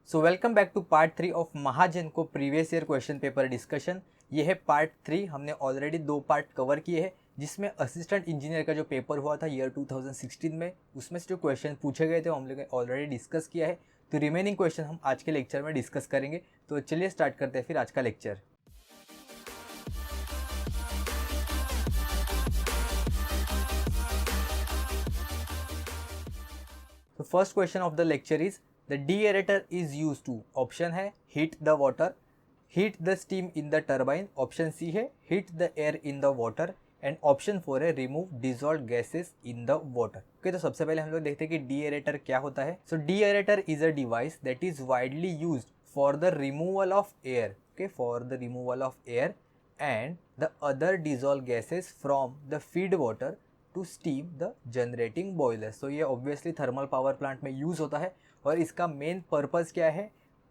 So welcome back to part 3 of Mahajan को previous year question paper discussion. ये है part 3। हमने ऑलरेडी 2 पार्ट कवर किए हैं, जिसमें असिस्टेंट इंजीनियर का जो पेपर हुआ था ईयर 2016 में, उसमें से जो क्वेश्चन पूछे गए थे वो हम लोग ऑलरेडी डिस्कस किया है। तो रिमेनिंग क्वेश्चन हम आज के लेक्चर में डिस्कस करेंगे। तो चलिए स्टार्ट करते हैं फिर आज का लेक्चर। तो first question of the lecture is the deaerator is used to, option है heat the water, heat the steam in the turbine, option C है heat the air in the water, and option 4 है remove dissolve gases in the water. Okay, तो सबसे पहले हम लोग देखते हैं कि deaerator क्या होता है। So deaerator is a device that is widely used for the removal of air, okay, for the removal of air and the other dissolve gases from the feed water to steam the generating boiler. So ये obviously thermal power plant में use होता है और इसका main purpose क्या है,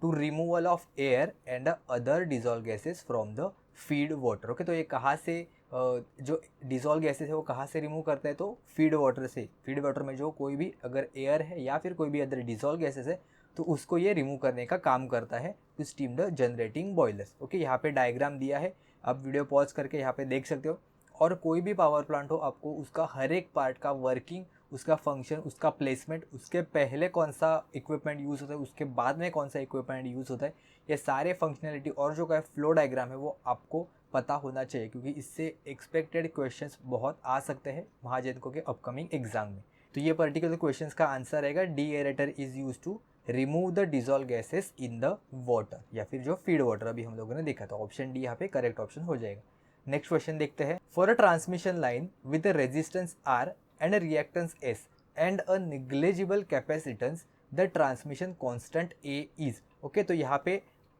to removal of air and other dissolve gases from the feed water. Okay, तो ये कहाँ से जो डिजॉल्व गैसेस है वो कहाँ से रिमूव करते हैं, तो फीड वाटर से। फीड वाटर में जो कोई भी अगर एयर है या फिर कोई भी अदर डिजॉल्व गैसेस है तो उसको ये रिमूव करने का काम करता है to steam the generating boilers. Okay, यहाँ पे डायग्राम दिया है, आप वीडियो पॉज करके यहाँ पे देख सकते हो। और कोई भी पावर प्लांट हो, आपको उसका हर एक पार्ट का वर्किंग, उसका फंक्शन, उसका प्लेसमेंट, उसके पहले कौन सा इक्विपमेंट यूज़ होता है, उसके बाद में कौन सा इक्विपमेंट यूज़ होता है, ये सारे फंक्शनैलिटी और जो का फ्लो डायग्राम है वो आपको पता होना चाहिए, क्योंकि इससे एक्सपेक्टेड क्वेश्चंस बहुत आ सकते हैं महाजैनको के अपकमिंग एग्जाम में। तो ये पर्टिकुलर क्वेश्चंस का आंसर रहेगा deaerator is use to remove the dissolve gases in the water, या फिर जो फीड वाटर अभी हम लोगों ने देखा था। ऑप्शन डी यहाँ पे करेक्ट ऑप्शन हो जाएगा। नेक्स्ट क्वेश्चन देखते हैं। For a transmission line with resistance R and reactance S and a negligible capacitance the transmission constant A is. Okay, तो यहाँ पे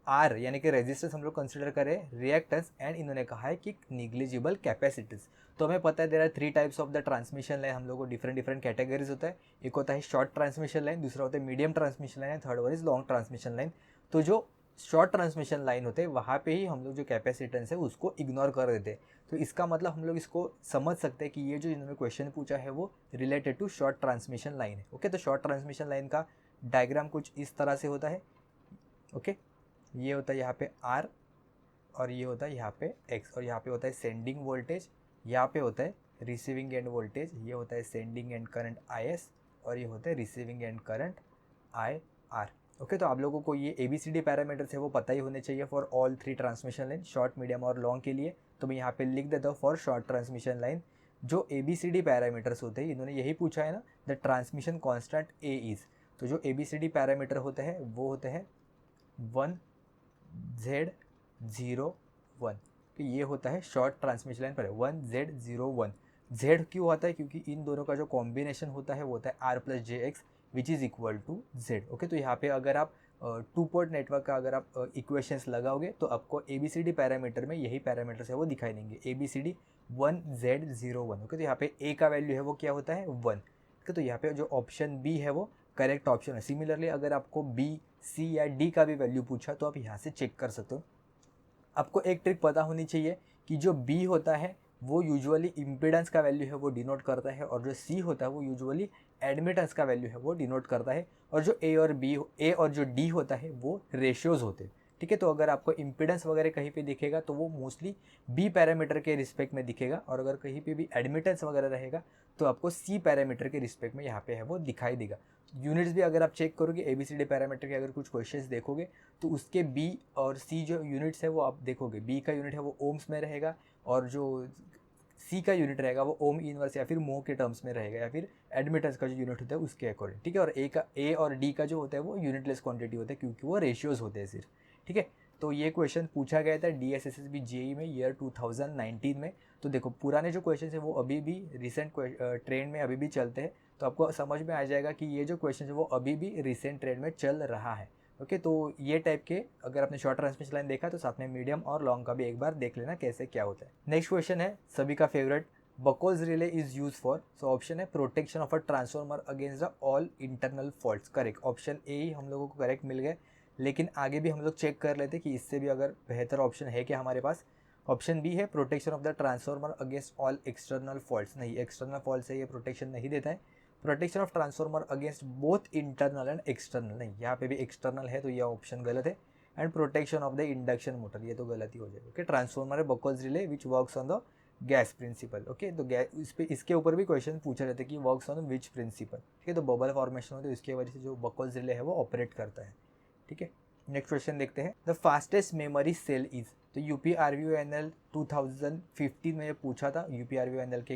R यानी कि रेजिस्टेंस हम लोग कंसिडर करें, रिएक्टेंस एंड इन्होंने कहा है कि निग्लेजिबल कैपेसिटेंस। तो हमें पता है there are 3 types of the transmission line. हम लोग को डिफरेंट कैटेगरीज होता है। एक होता है शॉर्ट ट्रांसमिशन लाइन, दूसरा होता है medium transmission line, third one is long transmission line. तो जो शॉर्ट ट्रांसमिशन लाइन होते हैं वहाँ पे ही हम लोग जो कैपेसिटेंस है उसको इग्नोर कर देते हैं। तो इसका मतलब हम लोग इसको समझ सकते हैं कि ये जो इन्होंने क्वेश्चन पूछा है वो related to short transmission line है। ओके, तो शॉर्ट ट्रांसमिशन लाइन का डायग्राम कुछ इस तरह से होता है। ओके, ये होता है यहाँ पे R और ये होता है यहाँ पे X, और यहाँ पे होता है सेंडिंग वोल्टेज, यहाँ पे होता है रिसीविंग एंड वोल्टेज, ये होता है सेंडिंग एंड करंट IS और ये होता है receiving end current IR। Okay, तो आप लोगों को ये ABCD पैरामीटर्स है वो पता ही होने चाहिए for all 3 transmission line, short, medium और लॉन्ग के लिए। तो मैं यहाँ पे लिख देता हूँ फॉर शॉर्ट ट्रांसमिशन लाइन जो ABCD पैरामीटर्स होते हैं, इन्होंने यही पूछा है ना, the transmission constant A is. तो जो ABCD पैरामीटर होते हैं वो होते हैं 1 Z 0 1। तो ये होता है शॉर्ट ट्रांसमिशन लाइन पर 1 Z 0 1। Z क्यों होता है, क्योंकि इन दोनों का जो कॉम्बिनेशन होता है वो होता है R plus JX which is equal to Z। Okay, तो यहाँ पे अगर आप 2 पोर्ट नेटवर्क का अगर आप इक्वेशंस लगाओगे तो आपको ABCD पैरामीटर में यही पैरामीटर्स है वो दिखाई देंगे, ABCD 1 Z 0 1। ओके, तो यहाँ पे A का वैल्यू है वो क्या होता है 1। ओके, तो यहाँ पे जो ऑप्शन B है वो करेक्ट ऑप्शन है। सिमिलरली अगर आपको B, C या D का भी वैल्यू पूछा तो आप यहाँ से चेक कर सकते हो। आपको एक ट्रिक पता होनी चाहिए कि जो B होता है वो यूजुअली इम्पीडेंस का वैल्यू है वो डिनोट करता है, और जो C होता है वो यूजुअली एडमिटेंस का वैल्यू है वो डिनोट करता है, और जो A और जो D होता है वो रेशियोज होते हैं। ठीक है, तो अगर आपको इम्पीडेंस वगैरह कहीं पे दिखेगा तो वो मोस्टली B पैरामीटर के रिस्पेक्ट में दिखेगा, और अगर कहीं पे भी एडमिटेंस वगैरह रहेगा तो आपको C पैरामीटर के रिस्पेक्ट में यहाँ पे है वो दिखाई देगा। यूनिट्स भी अगर आप चेक करोगे ABCD पैरामीटर के अगर कुछ क्वेश्चंस देखोगे तो उसके B और C जो यूनिट्स है वो आप देखोगे, B का यूनिट है वो ओम्स में रहेगा और जो C का यूनिट रहेगा वो ओम इनवर्स या फिर मोह के टर्म्स में रहेगा, या फिर एडमिटेंस का जो यूनिट होता है उसके अकॉर्डिंग। ठीक है, और A और D का जो होता है वो यूनिटलेस क्वांटिटी होता है क्योंकि वो रेशियोज होते हैं सिर्फ। ठीक है, तो ये क्वेश्चन पूछा गया था DSSSB JEE में ईयर 2019 में। तो देखो पुराने जो क्वेश्चन है वो अभी भी रिसेंट ट्रेंड में अभी भी चलते हैं, तो आपको समझ में आ जाएगा कि ये जो क्वेश्चन है वो अभी भी रिसेंट ट्रेंड में चल रहा है। ओके, तो ये टाइप के अगर आपने शॉर्ट ट्रांसमिशन लाइन देखा तो साथ में मीडियम और लॉन्ग का भी एक बार देख लेना कैसे क्या होता है। नेक्स्ट क्वेश्चन है सभी का favourite, Buchholz relay is use for. So option है protection of a transformer against the all internal faults. Correct, option A ही हम लोगों को करेक्ट मिल गए, लेकिन आगे भी हम लोग चेक कर लेते कि इससे भी अगर बेहतर ऑप्शन है क्या हमारे पास। ऑप्शन बी है protection of the transformer against all external faults. नहीं, एक्सटर्नल फॉल्ट से ये प्रोटेक्शन नहीं देता है। Protection of transformer against both internal and external, नहीं यहाँ पे भी एक्सटर्नल है तो यह ऑप्शन गलत है। And protection of the induction motor, ये तो गलत ही हो जाएगा। ओके, ट्रांसफॉर्मर है Buchholz relay which works on the gas principle. Okay, तो इसके ऊपर भी क्वेश्चन पूछा जाता है कि वर्क्स ऑन विच प्रिंसिपल। ठीक है, तो बबल फॉर्मेशन होती है, इसकी वजह से जो बकोल्स रिले है वो ऑपरेट करता है। ठीक है, नेक्स्ट क्वेश्चन देखते हैं। The fastest memory cell is, तो यूपीआरवीओएनएल 2015 में ये पूछा था, यूपीआरवीओएनएल के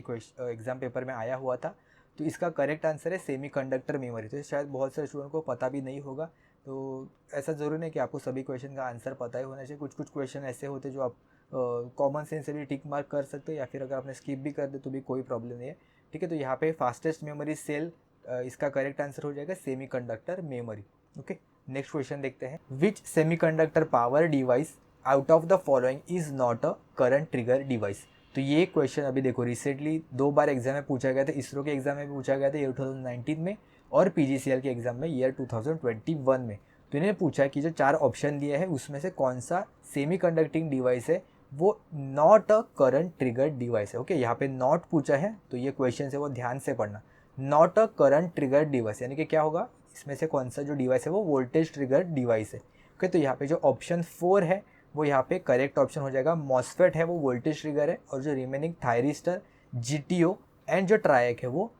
एग्जाम पेपर में आया हुआ था। तो इसका करेक्ट आंसर है सेमीकंडक्टर मेमोरी। तो शायद बहुत सारे स्टूडेंट को पता भी नहीं होगा, तो ऐसा ज़रूरी नहीं कि आपको सभी क्वेश्चन का आंसर पता ही होना चाहिए। कुछ कुछ क्वेश्चन ऐसे होते जो आप कॉमन सेंस से भी टिक मार्क कर सकते हो, या फिर अगर आपने स्किप भी कर दे तो भी कोई प्रॉब्लम नहीं है। ठीक है, तो यहाँ पे फास्टेस्ट मेमोरी सेल, इसका करेक्ट आंसर हो जाएगा semiconductor memory. Okay, next question देखते हैं। Which semiconductor power device out of the following is not a current trigger device. तो ये क्वेश्चन अभी देखो रिसेंटली 2 बार एग्जाम में पूछा गया था। इसरो के एग्जाम में भी पूछा गया था ईयर 2019 में, और पीजीसीएल के एग्जाम में ईयर 2021 में। तो इन्होंने पूछा कि जो 4 ऑप्शन दिए हैं उसमें से कौन सा सेमी कंडक्टिंग डिवाइस है वो not a current trigger device है। ओके, यहाँ पे नॉट पूछा है तो ये क्वेश्चन है वो ध्यान से पढ़ना। Not a current trigger device यानी कि क्या होगा, इसमें से कौन सा जो डिवाइस है वो वोल्टेज ट्रिगर डिवाइस है। ओके, तो यहाँ पे जो ऑप्शन 4 है वो यहाँ पे करेक्ट ऑप्शन हो जाएगा। मॉसफेट है वो वोल्टेज ट्रिगर है, और जो रिमेनिंग थायरिस्टर, जीटीओ एंड जो ट्रायक है वो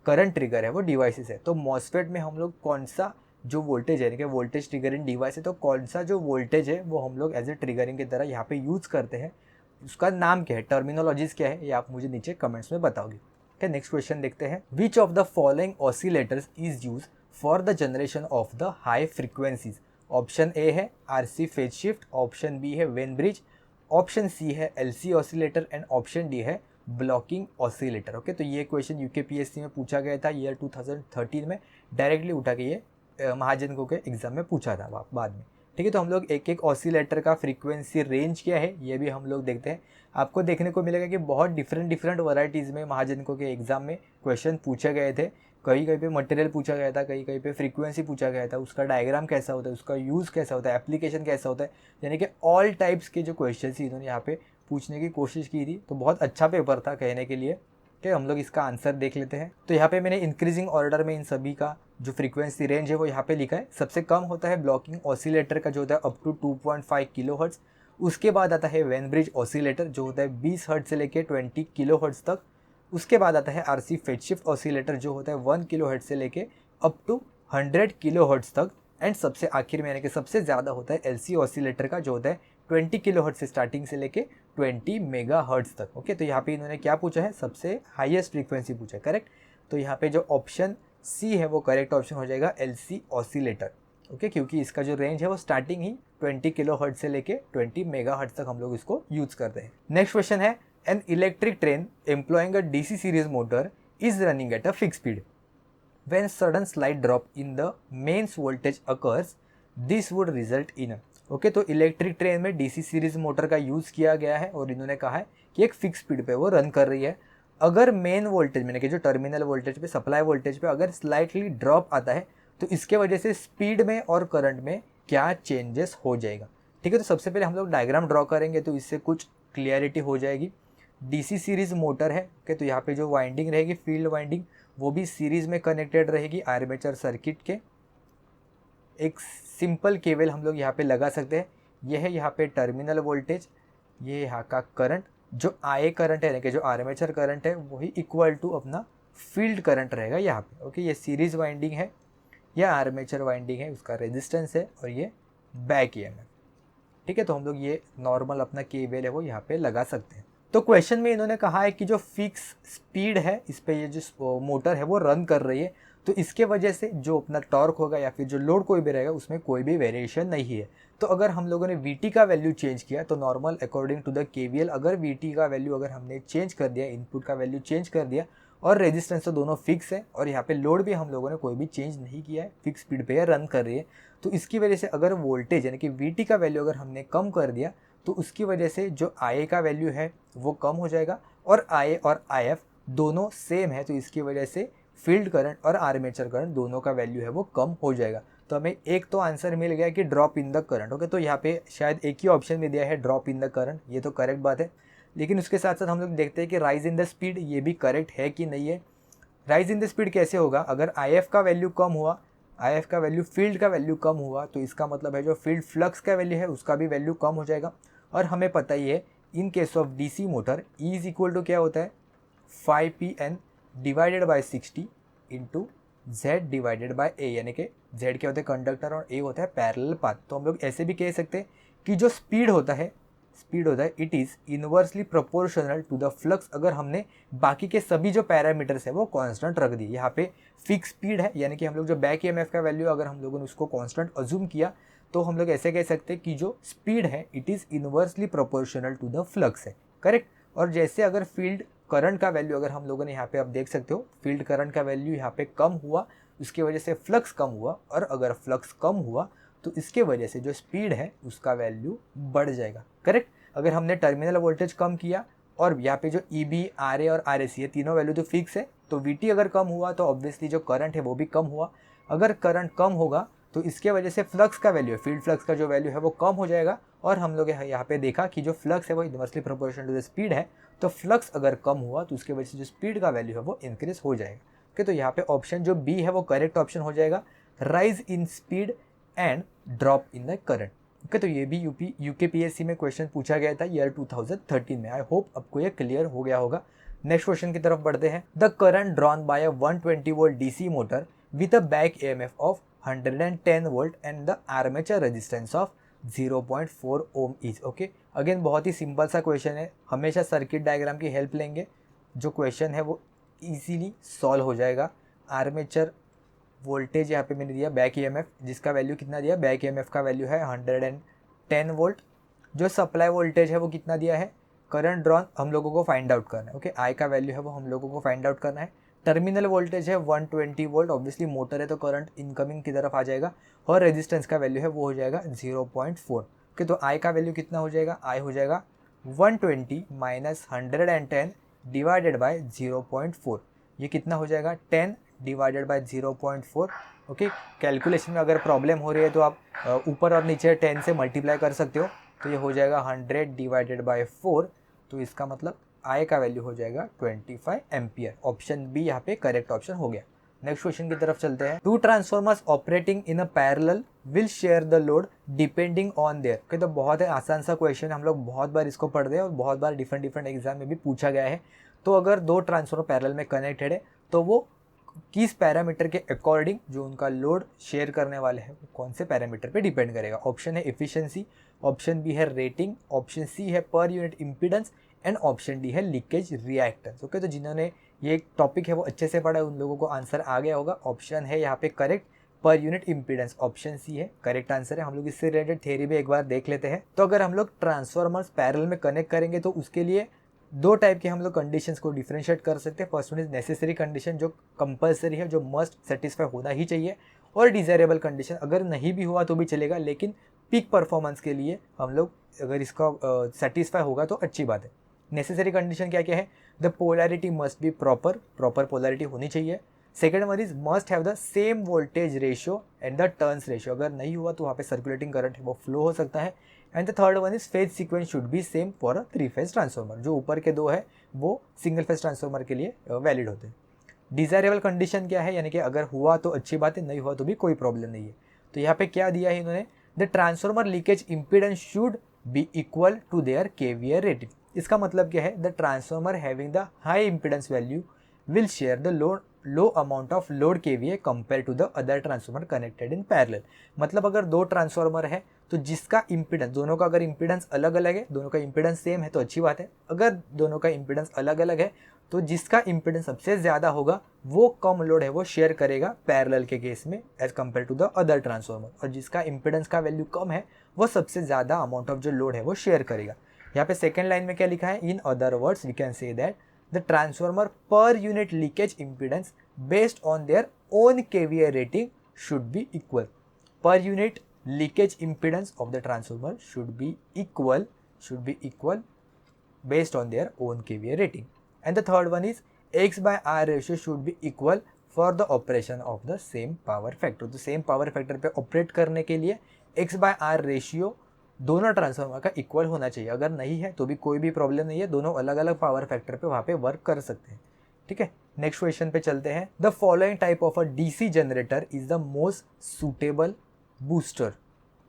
करंट ट्रिगर है, वो डिवाइसेस है। तो मॉसफेट में हम लोग कौन सा जो वोल्टेज है, यानी कि वोल्टेज ट्रिगरिंग डिवाइस है, तो कौन सा जो वोल्टेज है वो हम लोग एज ए ट्रिगरिंग की तरह यहाँ पे यूज़ करते हैं, उसका नाम क्या है, टर्मिनोलॉजीज क्या है, ये आप मुझे नीचे कमेंट्स में बताओगे। ओके, नेक्स्ट क्वेश्चन देखते हैं। Which of the following oscillators is use for the generation of the high frequencies. Option A है RC phase shift, option B है वेन ब्रिज, ऑप्शन सी है LC oscillator, and option D है blocking oscillator. Okay, तो ये question UKPSC में पूछा गया था ईयर 2013 में, डायरेक्टली उठा के ये महाजनको के एग्जाम में पूछा था बाद में। ठीक है, तो हम लोग एक एक ऑसिलेटर का फ्रीक्वेंसी रेंज क्या है ये भी हम लोग देखते हैं। आपको देखने को मिलेगा कि बहुत डिफरेंट वैरायटीज़ में महाजनको के एग्जाम में क्वेश्चन पूछे गए थे। कहीं कहीं पे मटेरियल पूछा गया था, कहीं कहीं पे फ्रीक्वेंसी पूछा गया था, उसका डायग्राम कैसा होता है, उसका यूज़ कैसा होता है, एप्लीकेशन कैसा होता है, यानी कि ऑल टाइप्स के जो क्वेश्चन थी इन्होंने यहाँ पे पूछने की कोशिश की थी। तो बहुत अच्छा पेपर था कहने के लिए। कि हम लोग इसका आंसर देख लेते हैं। तो यहाँ पे मैंने इंक्रीजिंग ऑर्डर में इन सभी का जो फ्रीक्वेंसी रेंज है वो यहाँ पे लिखा है। सबसे कम होता है ब्लॉकिंग ऑसिलेटर का जो होता है अप टू 2.5 किलो हर्ट्ज। उसके बाद आता है वेन ब्रिज ऑसिलेटर जो होता है 20 हर्ट्ज से लेके 20 किलो हर्ट्ज तक। उसके बाद आता है आरसी फेज शिफ्ट ऑसिलेटर जो होता है 1 किलो हर्ट्ज से लेके अप टू 100 किलो हर्ट्ज तक। एंड सबसे आखिर में यानी कि सबसे ज़्यादा होता है एलसी ऑसिलेटर का जो होता है 20 किलो हर्ट्ज से स्टार्टिंग से लेके 20 मेगा हर्ट्ज तक। ओके, तो यहाँ पे इन्होंने क्या पूछा है, सबसे हाईएस्ट फ्रीक्वेंसी पूछा है, करेक्ट। तो यहाँ पे जो ऑप्शन सी है वो करेक्ट ऑप्शन हो जाएगा एलसी ऑसिलेटर। ओके, क्योंकि इसका जो रेंज है वो स्टार्टिंग ही 20 किलो हर्ट्ज से लेके 20 मेगा हर्ट्ज तक हम लोग इसको यूज करते हैं। नेक्स्ट क्वेश्चन है, an electric train employing a DC series motor is running at a fix speed when sudden slight drop in the mains voltage occurs this would result in a। Okay, तो electric train में DC series motor का use किया गया है और इन्होंने कहा है कि एक फिक्स स्पीड पे वो रन कर रही है। अगर मेन वोल्टेज में कि जो टर्मिनल वोल्टेज पे, सप्लाई वोल्टेज पे अगर स्लाइटली ड्रॉप आता है तो इसके वजह से स्पीड में और करंट में क्या चेंजेस हो जाएगा। ठीक है, तो सबसे पहले हम लोग डायग्राम ड्रॉ करेंगे तो इससे कुछ क्लियरिटी हो जाएगी। डीसी सीरीज मोटर है, ओके, तो यहाँ पे जो वाइंडिंग रहेगी फील्ड वाइंडिंग वो भी सीरीज में कनेक्टेड रहेगी आर्मेचर सर्किट के। एक सिंपल केबल हम लोग यहाँ पे लगा सकते हैं। यह है यहाँ पे टर्मिनल वोल्टेज, ये यहाँ का करंट, जो आए करंट है यानी कि जो आर्मेचर करंट है वही इक्वल टू अपना फील्ड करंट रहेगा यहाँ पे। ओके, ये सीरीज वाइंडिंग है, यह आर्मेचर वाइंडिंग है, उसका रेजिस्टेंस है और ये बैक ईएमएफ। ठीक है, तो हम लोग ये नॉर्मल अपना केबल है वो यहाँ पे लगा सकते हैं। तो क्वेश्चन में इन्होंने कहा है कि जो फिक्स स्पीड है इस पे ये जो मोटर है वो रन कर रही है, तो इसके वजह से जो अपना टॉर्क होगा या फिर जो लोड कोई भी रहेगा उसमें कोई भी वेरिएशन नहीं है। तो अगर हम लोगों ने वीटी का वैल्यू चेंज किया तो normal according to the KVL अगर वीटी का वैल्यू अगर हमने चेंज कर दिया, इनपुट का वैल्यू चेंज कर दिया और रेजिस्टेंस तो दोनों फिक्स है और यहाँ पे लोड भी हम लोगों ने कोई भी चेंज नहीं किया है, फिक्स स्पीड पे रन कर रही है, तो इसकी वजह से अगर वोल्टेज यानी कि वीटी का वैल्यू अगर हमने कम कर दिया तो उसकी वजह से जो आई का वैल्यू है वो कम हो जाएगा और आई और आई एफ दोनों सेम है, तो इसकी वजह से फील्ड करंट और आर्मेचर करंट दोनों का वैल्यू है वो कम हो जाएगा। तो हमें एक तो आंसर मिल गया कि drop in the current. Okay, तो यहाँ पे शायद एक ही ऑप्शन में दिया है ड्रॉप इन द करंट, ये तो करेक्ट बात है। लेकिन उसके साथ साथ हम लोग देखते हैं कि राइज इन द स्पीड, ये भी करेक्ट है कि नहीं है। राइज इन द स्पीड कैसे होगा, अगर IF का वैल्यू कम हुआ, IF का वैल्यू फील्ड का वैल्यू कम हुआ, तो इसका मतलब है जो फील्ड फ्लक्स का वैल्यू है उसका भी वैल्यू कम हो जाएगा। और हमें पता ही है in case of DC motor E is equal to क्या होता है 5PN divided by 60 into Z divided by A, यानी कि Z क्या होता है कंडक्टर और A होता है पैरेलल पाथ। तो हम लोग ऐसे भी कह सकते हैं कि जो स्पीड होता है it is inversely proportional to the flux. अगर हमने बाकी के सभी जो पैरामीटर्स है वो कांस्टेंट रख दिए, यहाँ पे फिक्स स्पीड है, यानी कि हम लोग जो बैक EMF का वैल्यू अगर हम लोगों ने उसको कांस्टेंट अज्यूम किया तो हम लोग ऐसे कह सकते हैं कि जो स्पीड है it is inversely proportional to the flux है, करेक्ट। और जैसे अगर फील्ड करंट का वैल्यू अगर हम लोगों ने यहाँ पे आप देख सकते हो फील्ड करंट का वैल्यू यहाँ पे कम हुआ, उसकी वजह से फ्लक्स कम हुआ, और अगर फ्लक्स कम हुआ तो इसके वजह से जो स्पीड है उसका वैल्यू बढ़ जाएगा, करेक्ट। अगर हमने टर्मिनल वोल्टेज कम किया और यहाँ पे जो EB, RA और RAC है तीनों वैल्यू तो फिक्स है, तो VT अगर कम हुआ तो ऑब्वियसली जो करंट है वो भी कम हुआ। अगर करंट कम होगा तो इसके वजह से फ्लक्स का वैल्यू, फील्ड फ्लक्स का जो वैल्यू है वो कम हो जाएगा। और हम लोग यहाँ पे देखा कि जो फ्लक्स है वो inversely proportional to the speed है, तो फ्लक्स अगर कम हुआ तो उसके वजह से जो स्पीड का वैल्यू है वो इंक्रीज हो जाएगा। ओके, तो यहाँ पे ऑप्शन जो बी है वो करेक्ट ऑप्शन हो जाएगा, rise in speed and drop in the current. Okay, तो ये भी UKPSC में क्वेश्चन पूछा गया था ईयर 2013 में। आई होप आपको ये क्लियर हो गया होगा। नेक्स्ट क्वेश्चन की तरफ बढ़ते हैं। The current drawn by a 120 volt DC motor with a back EMF of 110 volt and the armature resistance of 0.4 ohm is. Okay, again बहुत ही सिंपल सा क्वेश्चन है, हमेशा सर्किट डायग्राम की हेल्प लेंगे, जो क्वेश्चन है वो इजीली सॉल्व हो जाएगा। आर्मेचर वोल्टेज यहाँ पे मैंने दिया बैक EMF, जिसका वैल्यू कितना दिया, बैक EMF का वैल्यू है 110 वोल्ट। जो सप्लाई वोल्टेज है वो कितना दिया है, करंट ड्रॉन हम लोगों को फाइंड आउट करना है। ओके, I का वैल्यू है वो हम लोगों को फाइंड आउट करना है। टर्मिनल वोल्टेज है 120 वोल्ट, ऑब्वियसली मोटर है तो करंट इनकमिंग की तरफ आ जाएगा, और रेजिस्टेंस का वैल्यू है वो हो जाएगा 0.4। ओके, तो I का वैल्यू कितना हो जाएगा, I हो जाएगा 120 माइनस 110 डिवाइडेड बाय 0.4। ये कितना हो जाएगा 10 डिवाइडेड बाय 0.4। ओके, कैलकुलेशन में अगर प्रॉब्लम हो रही है तो आप ऊपर और नीचे 10 से मल्टीप्लाई कर सकते हो, तो ये हो जाएगा 100 डिवाइडेड बाय 4। तो इसका मतलब I का वैल्यू हो जाएगा 25 एम्पियर। ऑप्शन बी यहाँ पे करेक्ट ऑप्शन हो गया। नेक्स्ट क्वेश्चन की तरफ चलते हैं। Two transformers operating in a parallel will share the load depending on their. Okay, तो बहुत ही आसान सा क्वेश्चन, हम लोग बहुत बार इसको पढ़ते हैं और बहुत बार डिफरेंट एग्जाम में भी पूछा गया है। तो अगर दो ट्रांसफॉर्मर पैरेलल में कनेक्टेड है तो वो किस पैरामीटर के अकॉर्डिंग जो उनका लोड शेयर करने वाले हैं वो कौन से पैरामीटर पे डिपेंड करेगा। ऑप्शन है एफिशिएंसी, ऑप्शन बी है रेटिंग, ऑप्शन सी है per unit impedance, and option D है लीकेज रिएक्टेंस। ओके, तो जिन्होंने ये टॉपिक है वो अच्छे से पढ़ा है उन लोगों को आंसर आ गया होगा। ऑप्शन है यहाँ पे correct, per unit impedance, option C है करेक्ट आंसर है। हम लोग इससे रिलेटेड थ्योरी भी एक बार देख लेते हैं। तो अगर हम लोग ट्रांसफॉर्मर्स पैरेलल में कनेक्ट करेंगे तो उसके लिए दो टाइप के हम लोग कंडीशंस को डिफरेंशिएट कर सकते हैं। First one is necessary condition, जो कंपलसरी है, जो मस्ट सेटिस्फाई होना ही चाहिए, और डिजायरेबल कंडीशन, अगर नहीं भी हुआ तो भी चलेगा, लेकिन पीक परफॉर्मेंस के लिए हम लोग अगर इसका सेटिस्फाई होगा तो अच्छी बात है। नेसेसरी कंडीशन क्या क्या है, the polarity must be proper polarity होनी चाहिए। Second one is must have the same voltage ratio and the turns ratio, अगर नहीं हुआ तो वहाँ पे सर्कुलेटिंग करंट है वो फ्लो हो सकता है। And the third one is phase sequence should be same for a 3 phase transformer, जो ऊपर के दो है वो सिंगल फेज ट्रांसफॉर्मर के लिए वैलिड होते हैं। डिजायरेबल कंडीशन क्या है, यानी कि अगर हुआ तो अच्छी बात है, नहीं हुआ तो भी कोई प्रॉब्लम नहीं है। तो यहाँ पे क्या दिया है इन्होंने, the transformer leakage impedance should be equal to their KVA rating. इसका मतलब क्या है, the transformer having the high impedance value will share the low amount of load KVA compare to the other transformer connected in parallel. मतलब अगर दो transformer है तो जिसका इंपीडेंस, दोनों का अगर इंपीडेंस अलग अलग है, दोनों का इंपीडेंस सेम है तो अच्छी बात है। अगर दोनों का इंपीडेंस अलग अलग है तो जिसका इंपीडेंस सबसे ज़्यादा होगा वो कम लोड है वो शेयर करेगा पैरेलल के केस में as compare to the other transformer, और जिसका इंपीडेंस का वैल्यू कम है वो सबसे ज़्यादा अमाउंट ऑफ जो लोड है वो शेयर करेगा। यहाँ पे सेकेंड लाइन में क्या लिखा है, in other words we can say that the transformer per unit leakage impedance based on their own KVA rating should be equal. Per unit leakage impedance of the transformer should be equal based on their own KVA rating. And the third one is X by R ratio should be equal for the operation of the same power factor. तो same power factor पे operate करने के लिए X by R ratio दोनों transformer का equal होना चाहिए। अगर नहीं है तो भी कोई भी प्रॉब्लम नहीं है, दोनों अलग अलग पावर फैक्टर पे वहाँ पे वर्क कर सकते हैं। ठीक है, नेक्स्ट क्वेश्चन पे चलते हैं। The following type of a DC generator is the most suitable booster.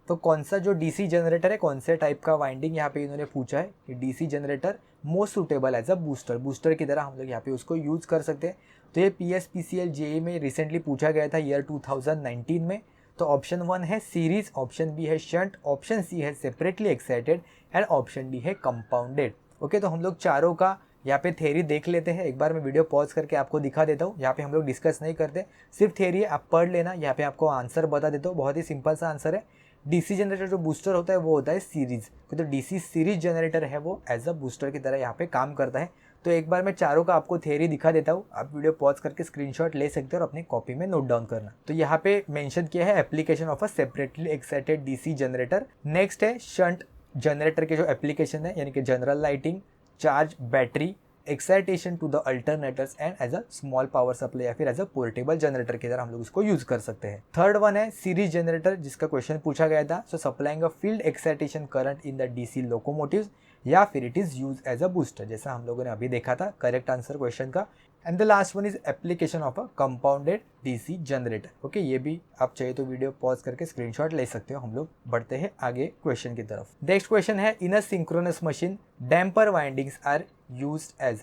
तो कौन सा जो डीसी जनरेटर है, कौन से टाइप का वाइंडिंग यहाँ पे इन्होंने पूछा है कि DC generator most suitable as a booster, booster की तरह हम लोग यहाँ पे उसको यूज़ कर सकते हैं। तो ये PSPCL JEE में रिसेंटली पूछा गया था ईयर 2019 में। तो ऑप्शन 1 है सीरीज, ऑप्शन बी है शंट, ऑप्शन सी है separately excited and option D है कंपाउंडेड। ओके, तो हम लोग चारों का यहाँ पे थ्योरी देख लेते हैं। एक बार मैं वीडियो पॉज करके आपको दिखा देता हूँ। यहाँ पे हम लोग डिस्कस नहीं करते, सिर्फ थ्योरी आप पढ़ लेना। यहाँ पे आपको आंसर बता देता हूँ, बहुत ही सिंपल सा आंसर है। डीसी जनरेटर जो बूस्टर होता है वो होता है सीरीज, तो डीसी सीरीज जनरेटर है वो एज अ बूस्टर की तरह यहाँ पे काम करता है। तो एक बार मैं चारों का आपको थ्योरी दिखा देता हूँ, आप वीडियो पॉज करके स्क्रीनशॉट ले सकते हो और अपनी कॉपी में नोट डाउन करना। तो यहाँ पे मेंशन किया है application of a separately excited DC generator. Next है शंट जनरेटर के जो एप्लीकेशन है, यानी कि general lighting, charge battery, excitation to the alternators and as a small power supply या फिर एज अ पोर्टेबल जनरेटर की तरह हम लोग इसको यूज कर सकते हैं। थर्ड वन है सीरीज जनरेटर, जिसका क्वेश्चन पूछा गया था। So supplying a field excitation current in the DC locomotives, या फिर it is use as a booster, जैसा हम लोगों ने अभी देखा था करेक्ट आंसर क्वेश्चन का। And the last one is application of a compounded DC generator. Okay, ये भी आप चाहिए तो वीडियो पॉज करके स्क्रीनशॉट ले सकते हो। हम लोग बढ़ते हैं आगे क्वेश्चन की तरफ। नेक्स्ट क्वेश्चन है in a synchronous machine damper windings are used as.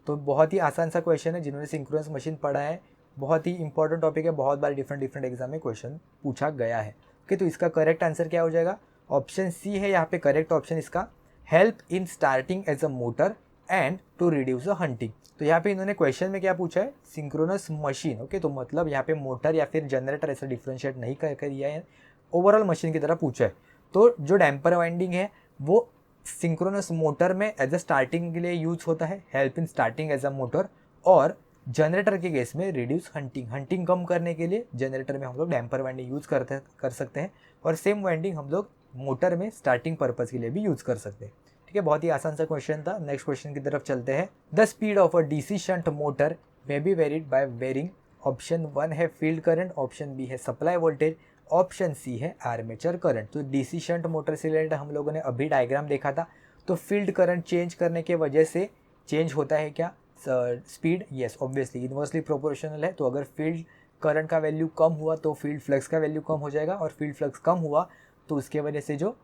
तो बहुत ही आसान सा क्वेश्चन है, जिन्होंने सिंक्रोनस मशीन पढ़ा है बहुत ही इंपॉर्टेंट टॉपिक है, बहुत बार डिफरेंट एग्जाम में क्वेश्चन पूछा गया है। ओके, तो इसका करेक्ट आंसर क्या हो जाएगा? ऑप्शन सी है यहाँ पे करेक्ट ऑप्शन इसका, help in starting as a motor and to reduce a hunting. तो यहाँ पे इन्होंने क्वेश्चन में क्या पूछा है? Synchronous machine. ओके, तो मतलब यहाँ पे मोटर या फिर जनरेटर ऐसा डिफ्रेंशिएट नहीं कर दिया है, ओवरऑल मशीन की तरह पूछा है। तो जो डैम्पर वाइंडिंग है वो सिंक्रोनस मोटर में एज अ स्टार्टिंग के लिए यूज होता है, help in starting as a motor, और जनरेटर के केस में रिड्यूस हंटिंग, हंटिंग कम करने के लिए जनरेटर में हम लोग डैम्पर वाइंडिंग यूज कर सकते हैं, और सेम वाइंडिंग हम लोग मोटर में स्टार्टिंग पर्पज के लिए भी यूज कर सकते हैं। ठीक है, बहुत ही आसान सा क्वेश्चन था। नेक्स्ट क्वेश्चन की तरफ चलते हैं। The speed of a DC shunt motor may be varied by varying. Option 1 है फील्ड करंट, ऑप्शन बी है सप्लाई वोल्टेज, ऑप्शन सी है आर्मेचर करंट। तो डीसी शंट मोटर से रिलेटेड हम लोगों ने अभी डायग्राम देखा था। तो फील्ड करंट चेंज करने के वजह से चेंज होता है क्या speed? Yes, obviously inversely proportional है। तो अगर फील्ड करंट का वैल्यू कम हुआ तो फील्ड फ्लक्स का वैल्यू कम हो जाएगा, और फील्ड फ्लक्स कम हुआ तो उसके वजह से जो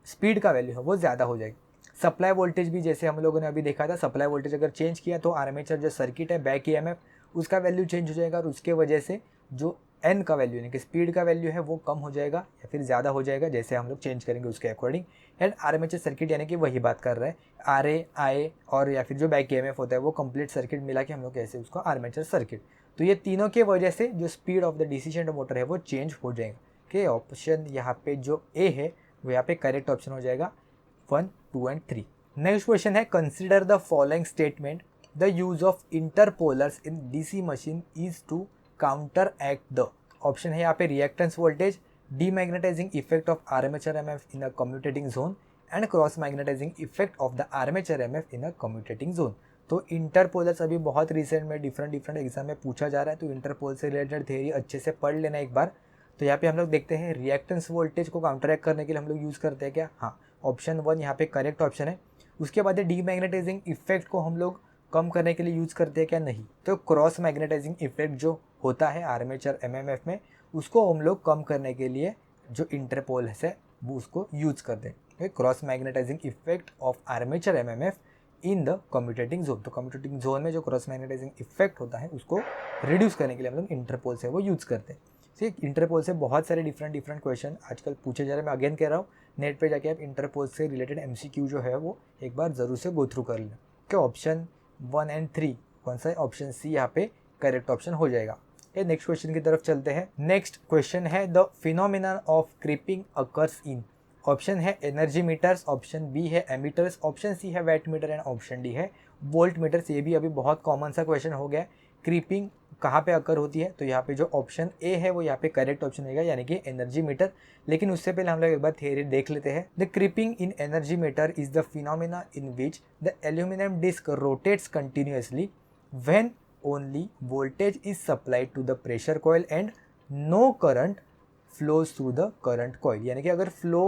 स्पीड का वैल्यू है वो ज़्यादा हो जाएगी। सप्लाई वोल्टेज भी जैसे हम लोगों ने अभी देखा था, सप्लाई वोल्टेज अगर चेंज किया तो आर्मेचर जो सर्किट है बैक ईएमएफ उसका वैल्यू चेंज हो जाएगा, और उसके वजह से जो एन का वैल्यू यानी कि स्पीड का वैल्यू है वो कम हो जाएगा या फिर ज़्यादा हो जाएगा, जैसे हम लोग चेंज करेंगे उसके अकॉर्डिंग। एंड आर्मेचर सर्किट यानी कि वही बात कर रहा है, आर ए आई और या फिर जो बैक ईएमएफ होता है वो कंप्लीट सर्किट मिला के हम लोग कैसे उसको आर्मेचर सर्किट। तो ये तीनों के वजह से जो speed of the DC shunt motor है वो चेंज हो जाएगा। कि ऑप्शन यहाँ पे जो ए है वो यहाँ पे करेक्ट ऑप्शन हो जाएगा 1, 2 एंड 3। नेक्स्ट क्वेश्चन है consider the following statement, the use of interpoles in DC machine is to counteract the. Option है यहाँ पे reactance voltage, demagnetising effect of armature MF in a commutating zone, and cross magnetising effect of the armature MF in a commutating zone. तो interpoles अभी बहुत recent में different exam में पूछा जा रहा है, तो इंटरपोल से रिलेटेड थ्योरी अच्छे से पढ़ लेना एक बार। तो यहाँ पे हम लोग देखते हैं रिएक्टेंस वोल्टेज को काउंटरैक्ट करने के लिए हम लोग यूज़ करते हैं क्या? हाँ, ऑप्शन 1 यहाँ पे करेक्ट ऑप्शन है। उसके बाद डीमैग्नेटाइजिंग इफेक्ट को हम लोग कम करने के लिए यूज़ करते हैं क्या? नहीं। तो क्रॉस मैग्नेटाइजिंग इफेक्ट जो होता है आर्मेचर एमएमएफ में उसको हम लोग कम करने के लिए जो इंटरपोल है वो उसको यूज करते हैं। Cross magnetising effect of armature MMF in the commutating zone. तो कम्यूटेटिंग जोन में जो क्रॉस मैग्नेटाइजिंग इफेक्ट होता है उसको रिड्यूस करने के लिए हम लोग इंटरपोल से वो यूज़ करते हैं। ठीक, इंटरपोल से बहुत सारे डिफरेंट क्वेश्चन आजकल पूछे जा रहे हैं। मैं अगेन कह रहा हूँ, नेट पे जाके आप इंटरपोल से रिलेटेड एमसीक्यू जो है वो एक बार ज़रूर से गो थ्रू कर लें। क्या ऑप्शन 1 एंड 3 कौन सा है? ऑप्शन सी यहाँ पे करेक्ट ऑप्शन हो जाएगा। नेक्स्ट क्वेश्चन की तरफ चलते हैं। नेक्स्ट क्वेश्चन है the phenomenon of creeping occurs in. Option है एनर्जी मीटर्स, ऑप्शन बी है एमीटर्स, ऑप्शन सी है VAT metre and option D है वोल्ट मीटर्स। ये भी अभी बहुत कॉमन सा क्वेश्चन हो गया है। क्रीपिंग कहाँ पे अकर होती है? तो यहाँ पे जो ऑप्शन ए है वो यहाँ पे करेक्ट ऑप्शन होगा, यानी कि एनर्जी मीटर। लेकिन उससे पहले हम लोग एक बार थियरी देख लेते हैं। The creeping in energy meter is the phenomena in which the aluminium disc rotates continuously when only voltage is supplied to the pressure coil and no current flows through the current coil। यानी कि अगर flow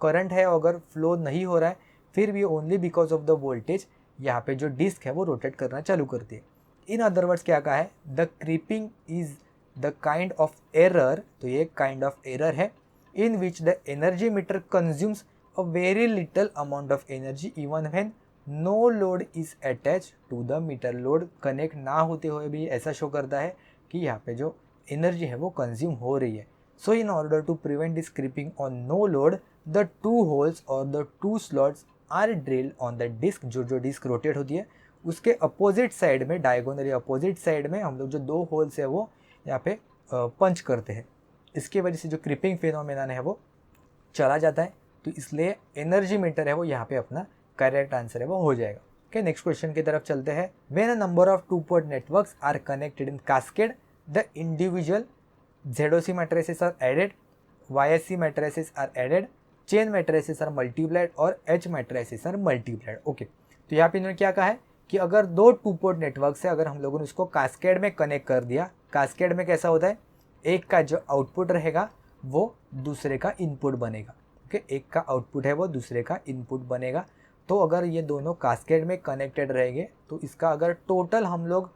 current है और अगर flow नहीं हो रहा है फिर भी only because of the voltage यहाँ पे जो डिस्क है वो रोटेट करना चालू करती है। इन अदर वर्ड्स क्या कहा है, the creeping is the kind of error, तो ये काइंड ऑफ एरर है in which the energy meter consumes a very little amount of energy even when no load is attach to the meter. Load connect ना होते हुए भी ऐसा show करता है कि यहाँ पे जो एनर्जी है वो कंज्यूम हो रही है। So in order to prevent this creeping on no load the 2 holes और the 2 slots are drilled on the disc. जो डिस्क रोटेट होती है उसके अपोजिट साइड में, डायगोनली अपोजिट साइड में हम लोग जो 2 होल्स है वो यहाँ पे पंच करते हैं। इसकी वजह से जो क्रीपिंग फिनोमेनन है वो चला जाता है, तो इसलिए एनर्जी मीटर है वो यहाँ पे अपना करेक्ट आंसर है वो हो जाएगा। ओके, नेक्स्ट क्वेश्चन की तरफ चलते हैं। When a number of 2 port networks are connected in cascade the individual ZOC matrices are added, YSC matrices are added, chain matrices are multiplied और H matrices are multiplied। Okay, तो यहाँ पे इन्होंने क्या कहा है कि अगर 2 2 पोर्ट नेटवर्क है, अगर हम लोगों ने उसको कास्केड में कनेक्ट कर दिया, कास्केड में कैसा होता है, एक का जो आउटपुट रहेगा वो दूसरे का इनपुट बनेगा। ओके, एक का आउटपुट है वो दूसरे का इनपुट बनेगा। तो अगर ये दोनों कास्केड में कनेक्टेड रहेंगे तो इसका अगर टोटल हम लोग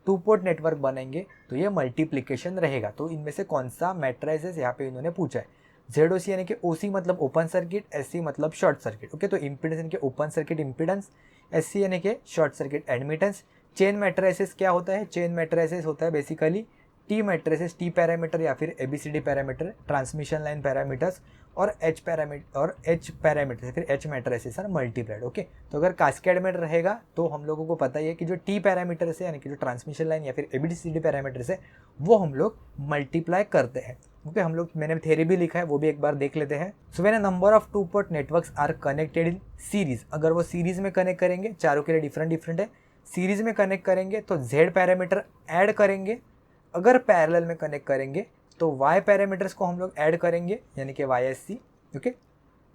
2 पोर्ट नेटवर्क बनेंगे तो ये मल्टीप्लिकेशन रहेगा। तो इनमें से कौन सा मैट्रिसेस यहाँ पे इन्होंने पूछा है। ZOC यानी कि OC मतलब ओपन सर्किट, SC मतलब शॉर्ट सर्किट। ओके, तो इम्पीडेंस यानी कि ओपन सर्किट इम्पीडेंस, SC यानी कि short circuit admittance. Chain matrices क्या होता है, चेन मैट्रिसेस होता है basically T matrices, T parameter या फिर ABCD parameter, transmission line parameters और H पैरामीटर फिर H matrices are multiplied. Okay, तो अगर कास्केड में रहेगा तो हम लोगों को पता ही है कि जो T पैरामीटर है यानी कि जो ट्रांसमिशन लाइन या फिर ABCD पैरामीटर है वो हम लोग मल्टीप्लाई करते हैं। ओके, हम लोग, मैंने थ्योरी भी लिखा है वो भी एक बार देख लेते हैं। So when a number of 2 port networks are connected in series, अगर वो सीरीज में कनेक्ट करेंगे, चारों के लिए डिफरेंट है, सीरीज में कनेक्ट करेंगे तो Z पैरामीटर ऐड करेंगे, अगर पैरेलल में कनेक्ट करेंगे तो Y पैरामीटर्स को हम लोग ऐड करेंगे यानी कि YSC। ओके,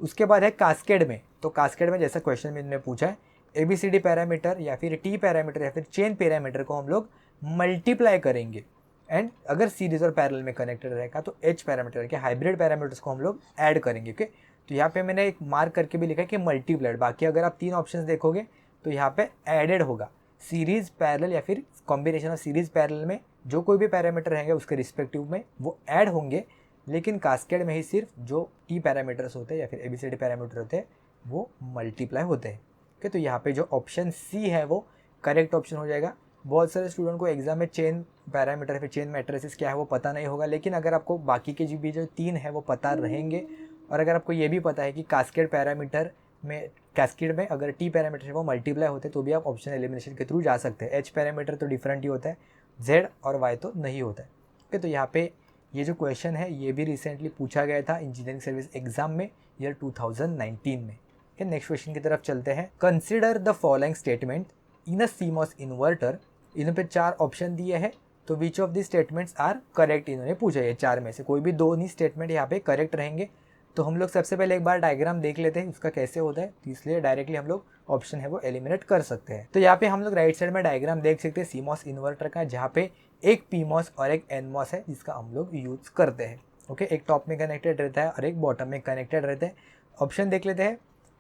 उसके बाद है कास्केड में, तो कास्केड में जैसा क्वेश्चन में इन्होंने पूछा है ABCD पैरामीटर या फिर T पैरामीटर या फिर चेन पैरामीटर को हम लोग मल्टीप्लाई करेंगे, एंड अगर सीरीज और पैरेलल में कनेक्टेड रहेगा तो H पैरामीटर के हाइब्रिड पैरामीटर्स को हम लोग ऐड करेंगे। ओके, तो यहाँ पे मैंने एक मार्क करके भी लिखा है कि मल्टीप्लाइड, बाकी अगर आप 3 ऑप्शन देखोगे तो यहाँ पे एडेड होगा। सीरीज पैरेलल या फिर कॉम्बिनेशन ऑफ सीरीज पैरेलल में जो कोई भी पैरामीटर रहेंगे उसके रिस्पेक्टिव में वो ऐड होंगे, लेकिन कास्केड में ही सिर्फ जो T पैरामीटर्स होते हैं या फिर ABCD पैरामीटर होते हैं वो मल्टीप्लाई होते हैं। ओके, तो यहाँ पे जो ऑप्शन C है वो करेक्ट ऑप्शन हो जाएगा। बहुत सारे स्टूडेंट को एग्जाम में चेन पैरामीटर या फिर चेन मैट्रिसेस क्या है वो पता नहीं होगा, लेकिन अगर आपको बाकी के भी जो 3 है वो पता रहेंगे, और अगर आपको ये भी पता है कि कास्केड पैरामीटर में, कैस्केड में अगर T पैरामीटर है वो मल्टीप्लाई होते हैं तो भी आप ऑप्शन एलिमिनेशन के थ्रू जा सकते हैं। H पैरामीटर तो डिफरेंट ही होता है, Z और Y तो नहीं होता है। ओके, तो यहाँ पे ये जो क्वेश्चन है ये भी रिसेंटली पूछा गया था इंजीनियरिंग सर्विस एग्जाम में ईयर 2019 में। ओके, नेक्स्ट क्वेश्चन की तरफ चलते हैं। Consider the following statement in a CMOS inverter. इन पे 4 ऑप्शन दिए हैं, तो which of the statements are correct इन्होंने पूछा है। 4 में से कोई भी 2 ही स्टेटमेंट यहाँ पे करेक्ट रहेंगे। तो हम लोग सबसे पहले एक बार डायग्राम देख लेते हैं उसका कैसे होता है, तो इसलिए डायरेक्टली हम लोग ऑप्शन है वो एलिमिनेट कर सकते हैं। तो यहाँ पे हम लोग राइट साइड में डायग्राम देख सकते हैं CMOS इन्वर्टर का, जहाँ पे एक PMOS और एक NMOS है जिसका हम लोग यूज करते हैं। ओके, एक टॉप में कनेक्टेड रहता है और एक बॉटम में कनेक्टेड रहता है। ऑप्शन देख लेते हैं।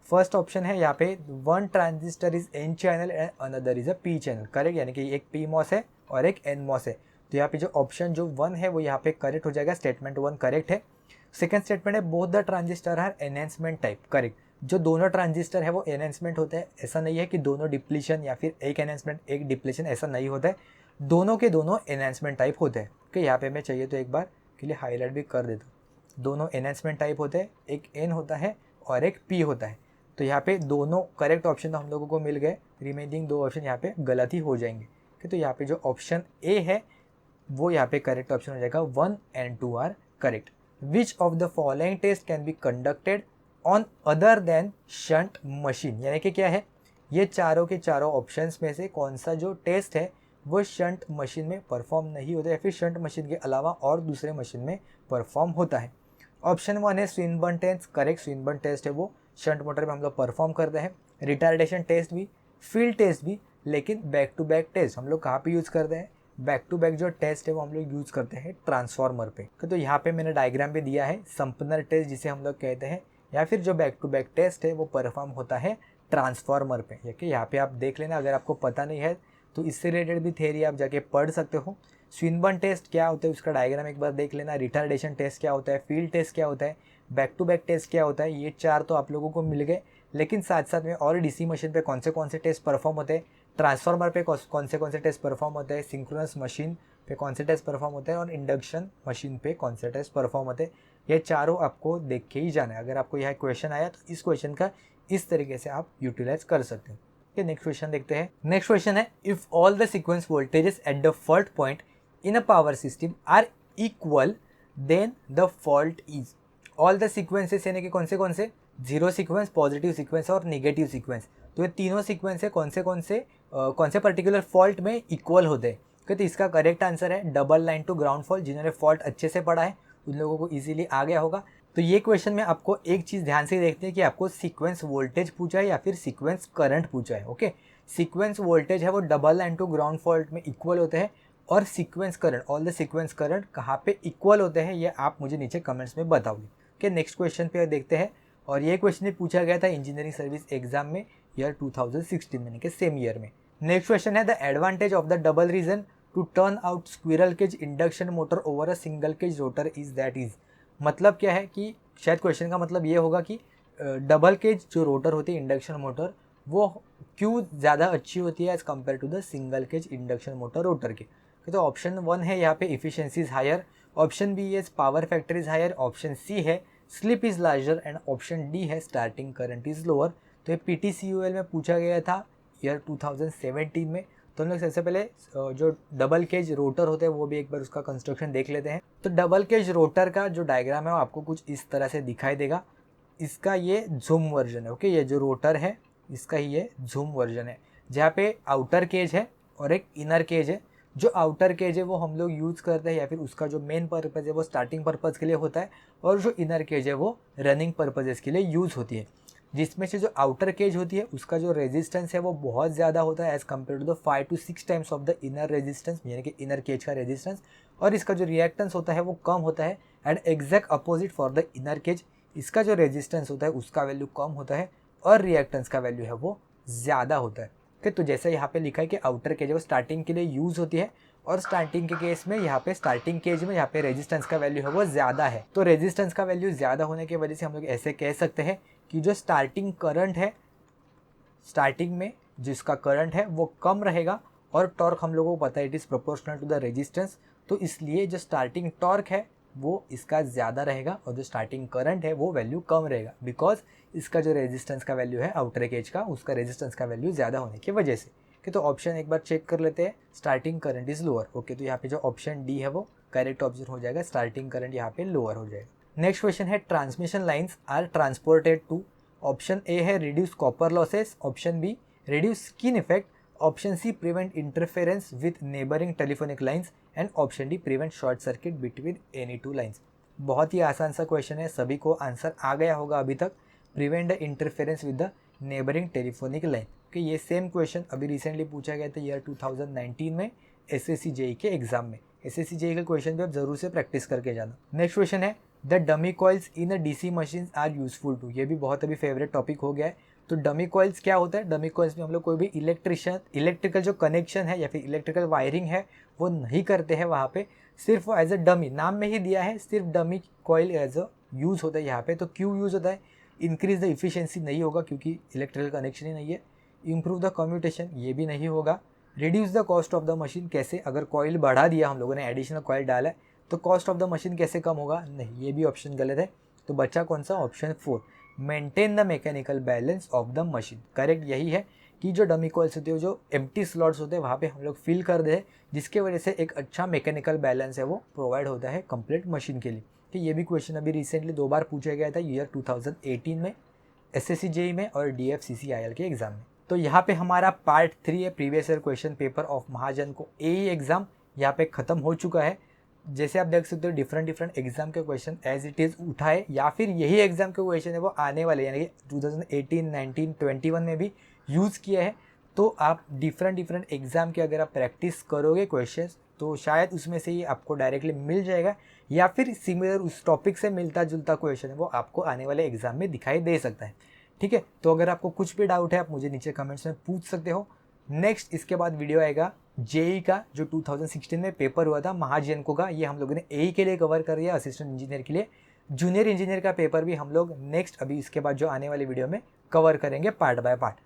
फर्स्ट ऑप्शन है यहाँ पे 1 transistor is N channel and another is a P channel, correct, यानी कि एक PMOS है और एक NMOS है। तो यहाँ पे जो ऑप्शन जो 1 है वो यहाँ पे करेक्ट हो जाएगा, स्टेटमेंट 1 करेक्ट है। सेकंड स्टेटमेंट है both the transistor are enhancement type, correct. जो दोनों ट्रांजिस्टर है वो एनहेंसमेंट होते हैं, ऐसा नहीं है कि दोनों डिप्लीशन या फिर एक एनहेंसमेंट एक डिप्लीशन, ऐसा नहीं होता है, दोनों के दोनों एनहेंसमेंट टाइप होते हैं। कि यहाँ पे मैं चाहिए तो एक बार के लिए हाईलाइट भी कर देता हूँ। दोनों एनहेंसमेंट टाइप होते हैं, एक N होता है और एक P होता है। तो यहाँ पे दोनों करेक्ट ऑप्शन तो हम लोगों को मिल गए, रिमेनिंग 2 ऑप्शन यहाँ पे गलत ही हो जाएंगे। तो यहाँ पे जो ऑप्शन A है वो यहाँ पे करेक्ट ऑप्शन हो जाएगा, 1 and 2 are correct. Which of the following test can be conducted on other than shunt machine, यानी कि क्या है, ये चारों के चारों ऑप्शंस में से कौन सा जो टेस्ट है वो शंट मशीन में परफॉर्म नहीं होता या फिर शंट मशीन के अलावा और दूसरे मशीन में परफॉर्म होता है। ऑप्शन 1 है Swinburne test, correct, Swinburne test है वो शंट मोटर में हम लोग परफॉर्म करते हैं। रिटार्डेशन टेस्ट भी, फील्ड टेस्ट भी, लेकिन बैक टू बैक टेस्ट हम लोग कहाँ पे यूज़ करते हैं, बैक टू बैक जो टेस्ट है वो हम लोग यूज़ करते हैं ट्रांसफार्मर पे। तो यहाँ पे मैंने डायग्राम भी दिया है, संपनर टेस्ट जिसे हम लोग कहते हैं, या फिर जो बैक टू बैक टेस्ट है वो परफॉर्म होता है ट्रांसफार्मर पे। यहाँ पे आप देख लेना, अगर आपको पता नहीं है तो इससे रिलेटेड भी थ्योरी आप जाके पढ़ सकते हो। स्विनबर्न टेस्ट क्या होता है उसका डायग्राम एक बार देख लेना, रिटार्डेशन टेस्ट क्या होता है, फील्ड टेस्ट क्या होता है, बैक टू बैक टेस्ट क्या होता है, ये 4 तो आप लोगों को मिल गए। लेकिन साथ साथ में और डीसी मशीन पे कौन से टेस्ट परफॉर्म होते हैं, ट्रांसफार्मर पे कौन से टेस्ट परफॉर्म होते हैं, सिंक्रोनस मशीन पे कौन से टेस्ट परफॉर्म होते हैं और इंडक्शन मशीन पे कौन से टेस्ट परफॉर्म होते हैं, ये चारों आपको देख के ही जाना है। अगर आपको यह क्वेश्चन आया तो इस क्वेश्चन का इस तरीके से आप यूटिलाइज कर सकते हो। नेक्स्ट क्वेश्चन देखते हैं। नेक्स्ट क्वेश्चन है, if all the sequence voltages at the fault point in a power system are equal then the fault is. All the sequences यानी कि कौन से जीरो सीक्वेंस, पॉजिटिव सीक्वेंस और नेगेटिव सीक्वेंस, तो ये तीनों सीक्वेंस है कौन से पर्टिकुलर फॉल्ट में इक्वल होते हैं। तो इसका करेक्ट आंसर है double line to ground fault. जिन्होंने फॉल्ट अच्छे से पढ़ा है उन लोगों को इजीली आ गया होगा। तो ये क्वेश्चन में आपको एक चीज़ ध्यान से देखते हैं कि आपको सीक्वेंस वोल्टेज पूछा है या फिर सीक्वेंस करंट पूछा है। ओके, सीक्वेंस वोल्टेज है वो double line to ground fault में इक्वल होते हैं और sequence current, all the sequence current कहाँ पे इक्वल होते हैं ये आप मुझे नीचे कमेंट्स में बताओगे। ओके, नेक्स्ट क्वेश्चन पे देखते हैं। और ये क्वेश्चन भी पूछा गया था इंजीनियरिंग सर्विस एग्जाम में ईयर 2016 में, के सेम ईयर में। नेक्स्ट क्वेश्चन है, the advantage of the double reason to turn out squirrel cage induction motor over a single cage rotor is that is. मतलब क्या है कि शायद क्वेश्चन का मतलब ये होगा कि डबल केज जो रोटर होती है इंडक्शन मोटर वो क्यों ज़्यादा अच्छी होती है as compare to the single cage induction motor rotor के। तो ऑप्शन 1 है यहाँ पे efficiency is higher, option B is power factor is higher, option C है slip is larger and option D है स्टार्टिंग करंट इज लोअर। तो ये PTCUL में पूछा गया था ईयर 2017 में। तो हम लोग सबसे पहले जो डबल केज रोटर होते हैं वो भी एक बार उसका कंस्ट्रक्शन देख लेते हैं। तो डबल केज रोटर का जो डायग्राम है वो आपको कुछ इस तरह से दिखाई देगा। इसका ये झूम वर्जन है। ओके, ये जो रोटर है इसका ही ये झूम वर्जन है, जहाँ पे आउटर केज है और एक इनर केज है। जो आउटर केज है वो हम लोग यूज़ करते हैं या फिर उसका जो मेन पर्पज़ है वो स्टार्टिंग पर्पज़ के लिए होता है, और जो इनर केज है वो रनिंग पर्पजेज़ के लिए यूज़ होती है। जिसमें से जो आउटर केज होती है उसका जो रेजिस्टेंस है वो बहुत ज़्यादा होता है as compare to the 5 to 6 times of the inner resistance, यानी कि इनर केज का रेजिस्टेंस। और इसका जो रिएक्टेंस होता है वो कम होता है and exact opposite for the inner cage. इसका जो रेजिस्टेंस होता है उसका वैल्यू कम होता है और रिएक्टेंस का वैल्यू है वो ज़्यादा होता है। ओके, तो जैसे यहाँ पे लिखा है कि आउटर केज वो स्टार्टिंग के लिए यूज़ होती है और स्टार्टिंग के केस में यहाँ पे स्टार्टिंग केज में यहाँ पे रेजिस्टेंस का वैल्यू है वो ज़्यादा है। तो रेजिस्टेंस का वैल्यू ज़्यादा होने की वजह से हम लोग ऐसे कह सकते हैं कि जो स्टार्टिंग करंट है, स्टार्टिंग में जिसका करंट है वो कम रहेगा और टॉर्क हम लोगों को पता है it is proportional to the resistance. तो इसलिए जो स्टार्टिंग टॉर्क है वो इसका ज़्यादा रहेगा और जो स्टार्टिंग करंट है वो वैल्यू कम रहेगा, बिकॉज इसका जो रेजिस्टेंस का वैल्यू है आउटर केज का उसका रेजिस्टेंस का वैल्यू ज़्यादा होने की वजह से। ओके, तो ऑप्शन एक बार चेक कर लेते हैं, starting current is lower. Okay, तो यहाँ पे जो ऑप्शन डी है वो करेक्ट ऑप्शन हो जाएगा, स्टार्टिंग करंट यहाँ पे लोअर हो जाएगा। नेक्स्ट क्वेश्चन है, transmission lines are transported to. Option A है reduce copper losses, option B reduce skin effect, option C prevent interference with neighbouring telephonic lines and option D prevent short circuit between any two lines. बहुत ही आसान सा question है, सभी को answer आ गया होगा अभी तक। Prevent the interference with the neighbouring telephonic line कि ये सेम क्वेश्चन अभी रिसेंटली पूछा गया था ईयर 2019 में SSC JEE के एग्जाम में। SSC JEE का क्वेश्चन भी आप जरूर से प्रैक्टिस करके जाना। नेक्स्ट क्वेश्चन है, the dummy coils in a DC machine are useful to. ये भी बहुत अभी फेवरेट टॉपिक हो गया है। तो डमी कॉइल्स क्या होता है, डमी कॉइल्स में हम लोग कोई भी इलेक्ट्रिकल जो कनेक्शन है या फिर इलेक्ट्रिकल वायरिंग है वो नहीं करते हैं वहाँ पे, सिर्फ एज अ डमी, नाम में ही दिया है सिर्फ dummy coil as a use होता है यहाँ पे। तो क्यों यूज़ होता है, इंक्रीज द इफिशियंसी नहीं होगा क्योंकि इलेक्ट्रिकल कनेक्शन ही नहीं है, इम्प्रूव द कम्यूटेशन ये भी नहीं होगा, reduce the cost of the machine, कैसे अगर कॉइल बढ़ा दिया हम लोगों ने एडिशनल कॉइल डाला है तो कॉस्ट ऑफ द मशीन कैसे कम होगा, नहीं, ये भी ऑप्शन गलत है। तो बचा कौन सा, option 4, maintain the mechanical balance of the machine. Correct यही है कि जो डमी कॉइल्स होती है जो एम्प्टी स्लॉट्स होते हैं वहाँ पे हम लोग फिल कर दे, जिसके वजह से एक अच्छा मैकेनिकल बैलेंस है वो प्रोवाइड होता है कंप्लीट मशीन के लिए। कि ये भी क्वेश्चन अभी रिसेंटली 2 बार पूछा गया था ईयर 2018 में SSC JEE में और DFCCIL के एग्जाम में। तो यहाँ पे हमारा पार्ट 3 है previous year question paper of Mahajan को AE एग्जाम यहाँ पे ख़त्म हो चुका है। जैसे आप देख सकते हो डिफरेंट एग्जाम के क्वेश्चन एज इट इज़ उठाए या फिर यही एग्जाम के क्वेश्चन है वो आने वाले यानी कि 2018, 19, 21 में भी यूज़ किया है। तो आप डिफरेंट एग्जाम के अगर आप प्रैक्टिस करोगे क्वेश्चंस तो शायद उसमें से ही आपको डायरेक्टली मिल जाएगा या फिर सिमिलर उस टॉपिक से मिलता जुलता क्वेश्चन है वो आपको आने वाले एग्जाम में दिखाई दे सकता है। ठीक है, तो अगर आपको कुछ भी डाउट है आप मुझे नीचे कमेंट्स में पूछ सकते हो। नेक्स्ट इसके बाद वीडियो आएगा जेई का, जो 2016 में पेपर हुआ था महाजनको का। ये हम लोगों ने एई के लिए कवर कर दिया, असिस्टेंट इंजीनियर के लिए। जूनियर इंजीनियर का पेपर भी हम लोग नेक्स्ट अभी इसके बाद जो आने वाली वीडियो में कवर करेंगे पार्ट बाय पार्ट।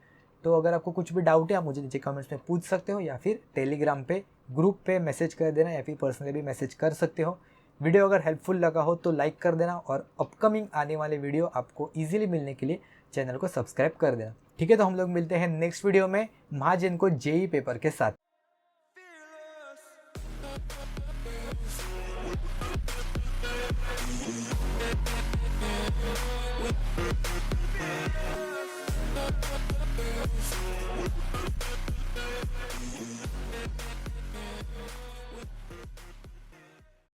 तो अगर आपको कुछ भी डाउट है आप मुझे नीचे कमेंट्स में पूछ सकते हो, या फिर टेलीग्राम पे ग्रुप पे मैसेज कर देना, या फिर पर्सनली भी मैसेज कर सकते हो। वीडियो अगर हेल्पफुल लगा हो तो लाइक कर देना, और अपकमिंग आने वाले वीडियो आपको ईजिली मिलने के लिए चैनल को सब्सक्राइब कर देना। ठीक है, तो हम लोग मिलते हैं नेक्स्ट वीडियो में महाजनको जेई पेपर के साथ।